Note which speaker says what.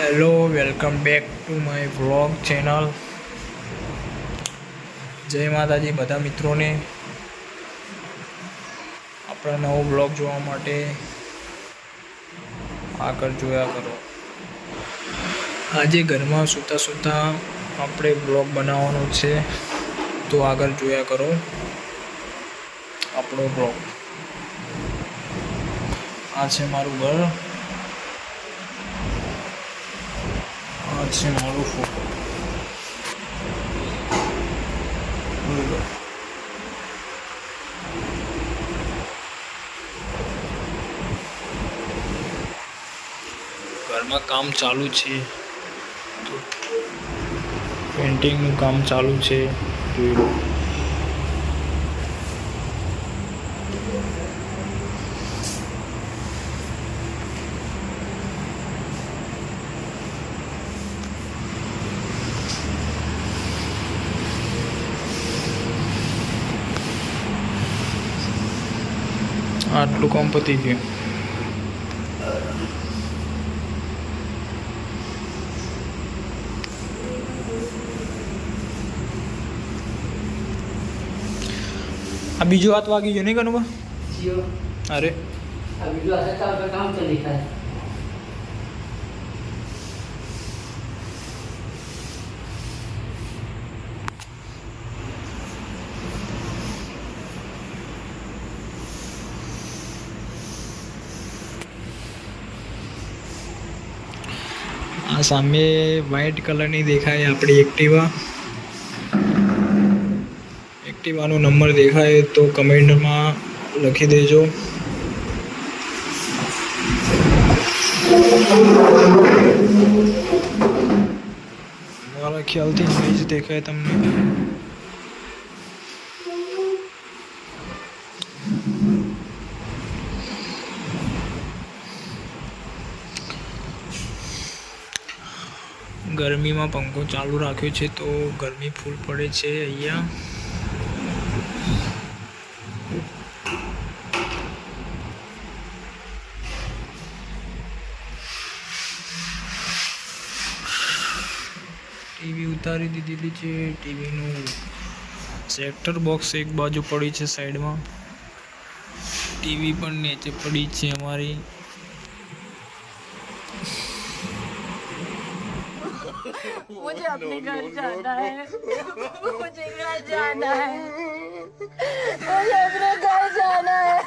Speaker 1: Hello, welcome back to my vlog channel. જય માતાજી બધા મિત્રોને. આપણા નવો વ્લોગ જોવા માટે આગળ જોયા કરો. આજે ઘરમાં સૂતા સૂતા આપણે વ્લોગ બનાવવાનો છે, તો આગળ જોયા કરો આપણો વ્લોગ. આ છે મારું ઘર, આ છે મારો ફોટો. ઘરમાં કામ ચાલુ છે, પેન્ટિંગનું કામ ચાલુ છે. જોઈ લો. આટલું કામ પતી ગયું. આ બીજો હાથ વાગી ગયો નહીં કનુબા? અરે
Speaker 2: આ બીજો હાથ ચાલતો કામ ચાલી થાય.
Speaker 1: આ સામે વ્હાઈટ કલરની દેખાય આપણી એક્ટિવાનો નંબર દેખાય તો કમેન્ટમાં લખી દેજો. મારા ખ્યાલથી નહીં જ દેખાય તમને. ગરમીમાં પંખો ચાલુ રાખ્યો છે તો ગરમી ફૂલ પડે છે અહીંયા. ટીવી ઉતારી દીધેલી છે. ટીવીનું સેક્ટર બોક્સ એક બાજુ પડી છે સાઈડમાં. ટીવી પણ નીચે પડી છે અમારી.
Speaker 2: मुझे अपने घर जाना है. मुझे घर जाना है. मुझे अपने घर जाना है.